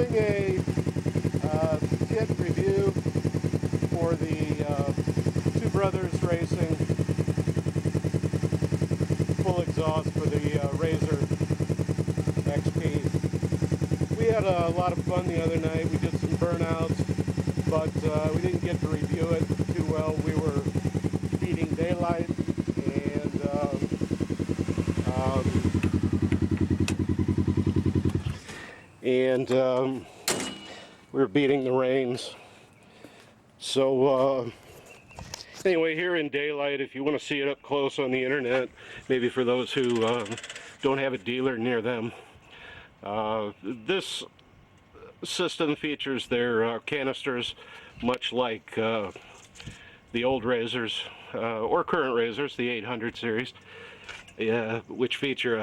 doing a kit review for the Two Brothers Racing full exhaust for the RZR XP. We had a lot of fun the other night. We did some burnouts, but we didn't get to review it too well. We were beating daylight, and we were beating the rains. So anyway, here in daylight, if you want to see it up close on the internet, maybe for those who don't have a dealer near them, this system features their canisters, much like the old RZRs or current RZRs, the 800 series, which feature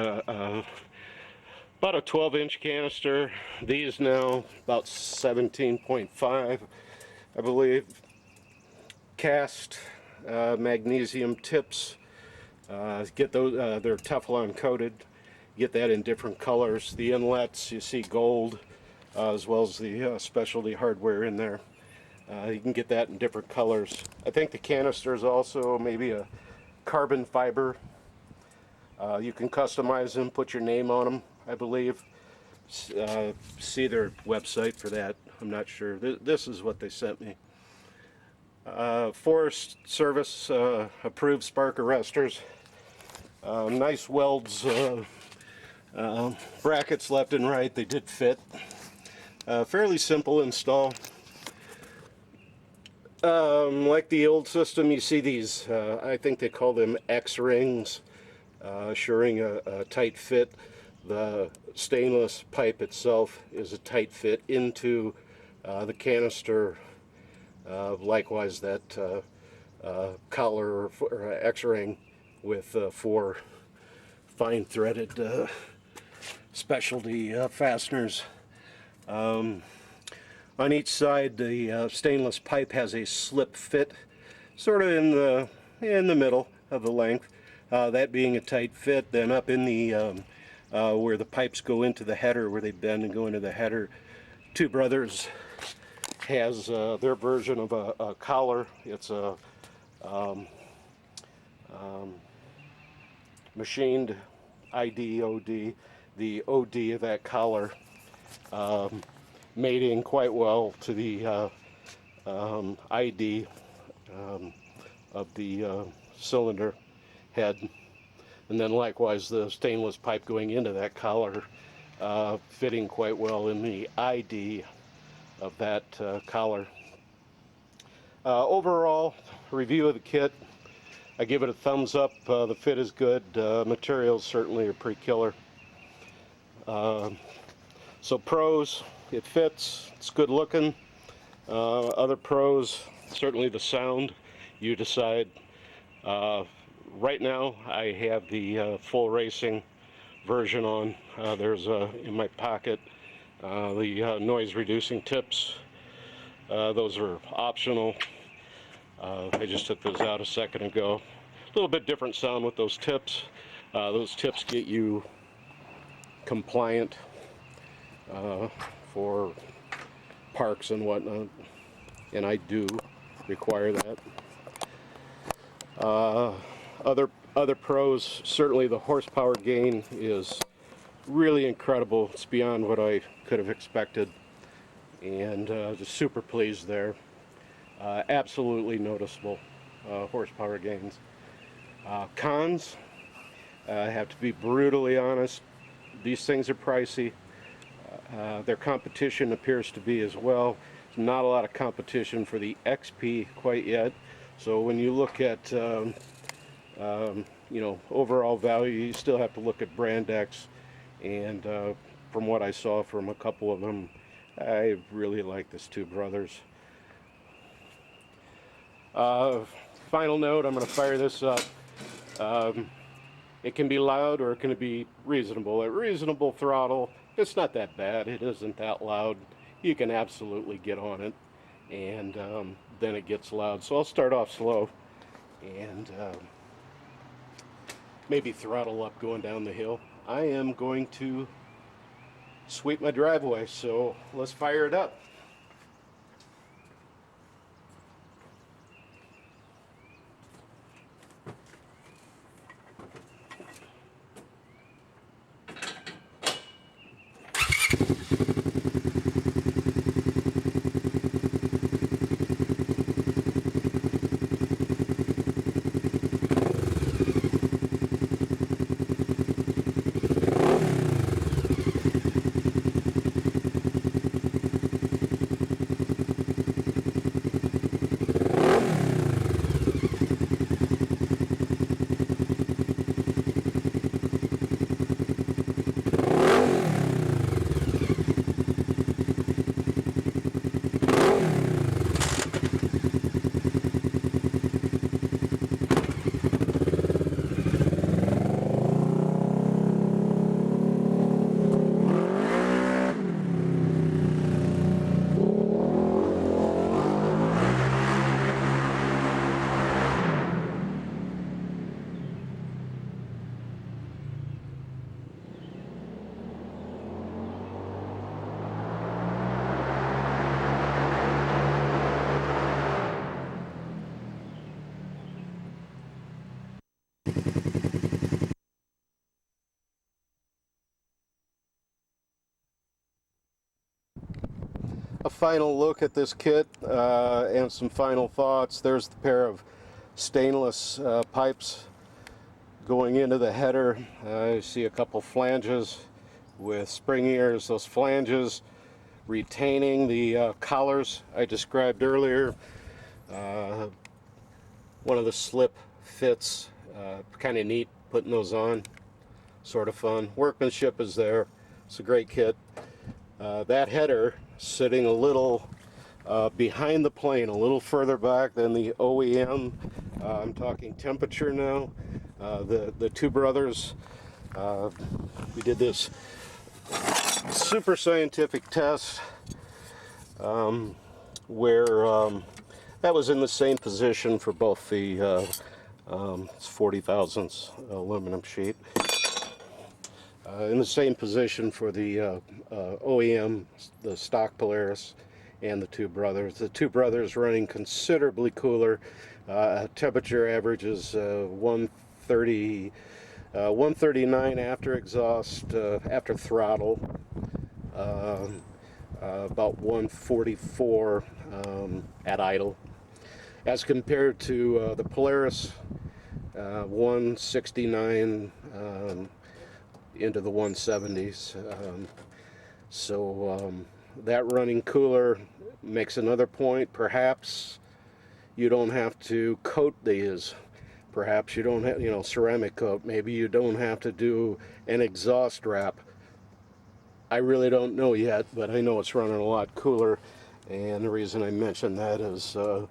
about a 12-inch canister. These now about 17.5, I believe. Cast magnesium tips. Get those. They're Teflon coated. Get that in different colors. The inlets, you see gold, as well as the specialty hardware in there. You can get that in different colors. I think the canister is also maybe a carbon fiber. You can customize them, put your name on them, I believe. See their website for that. I'm not sure. This is what they sent me. Forest Service approved spark arresters. Nice welds, brackets left and right. They did fit. Fairly simple install. Like the old system, you see these, I think they call them X-rings, assuring a tight fit. The stainless pipe itself is a tight fit into the canister. Likewise, that collar or X-ring with 4 fine threaded specialty fasteners. On each side, the stainless pipe has a slip fit, sort of in the middle of the length. That being a tight fit. Then up in the where the pipes go into the header, where they bend and go into the header, Two Brothers has their version of a collar. It's a machined ID OD. The OD of that collar mating quite well to the ID of the cylinder head, and then likewise the stainless pipe going into that collar fitting quite well in the ID of that collar. Overall review of the kit, I give it a thumbs up. The fit is good. Materials certainly are pretty killer. So pros, it fits, it's good looking. Other pros, certainly the sound, you decide. Right now I have the full racing version on. There's in my pocket the noise reducing tips. Those are optional. I just took those out a second ago. A little bit different sound with those tips. Those tips get you compliant for parks and whatnot, and I do require that. Other pros, certainly the horsepower gain is really incredible. It's beyond what I could have expected, and just super pleased there. Absolutely noticeable horsepower gains. Cons, I have to be brutally honest, these things are pricey. Their competition appears to be as well. There's not a lot of competition for the XP quite yet. So when you look at overall value, you still have to look at brand X. And from what I saw from a couple of them, I really like this Two Brothers. Final note, I'm going to fire this up. It can be loud or it can be reasonable. At reasonable throttle, it's not that bad. It isn't that loud. You can absolutely get on it, and then it gets loud. So I'll start off slow and maybe throttle up going down the hill. I am going to sweep my driveway. So let's fire it up. A final look at this kit and some final thoughts. There's the pair of stainless pipes going into the header. You see a couple flanges with spring ears. Those flanges retaining the collars I described earlier. One of the slip fits, kind of neat putting those on, sort of fun. Workmanship is there. It's a great kit. That header sitting a little behind the plane, a little further back than the OEM. I'm talking temperature now. The two brothers, we did this super scientific test where that was in the same position for both the it's 40 thousandths aluminum sheet. In the same position for the OEM, the stock Polaris, and the two brothers. The two brothers running considerably cooler. Temperature averages 130, 139 after exhaust, after throttle, about 144 at idle, as compared to the Polaris, 169 into the 170s. That running cooler makes another point. Perhaps you don't have to coat these. Perhaps you don't have, ceramic coat. Maybe you don't have to do an exhaust wrap. I really don't know yet, but I know it's running a lot cooler. And the reason I mention that is the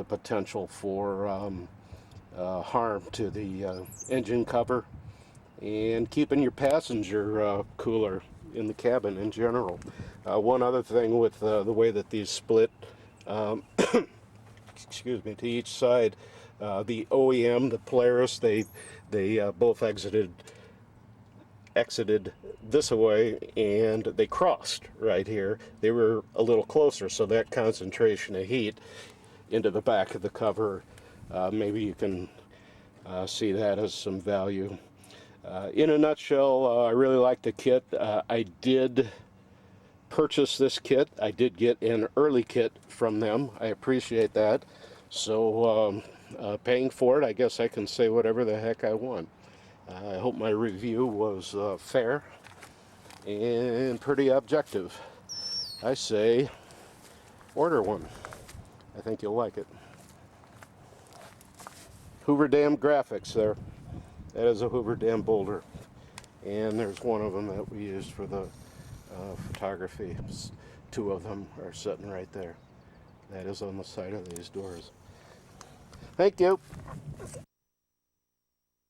potential for harm to the engine cover and keeping your passenger cooler in the cabin in general. One other thing with the way that these split, excuse me, to each side, the OEM, the Polaris, they both exited this way, and they crossed right here. They were a little closer, so that concentration of heat into the back of the cover, maybe you can see that as some value. In a nutshell, I really like the kit. I did purchase this kit. I did get an early kit from them. I appreciate that. So paying for it, I guess I can say whatever the heck I want. I hope my review was fair and pretty objective. I say order one. I think you'll like it. Hoover Dam graphics there. That is a Hoover Dam boulder. And there's one of them that we used for the photography. Two of them are sitting right there. That is on the side of these doors. Thank you.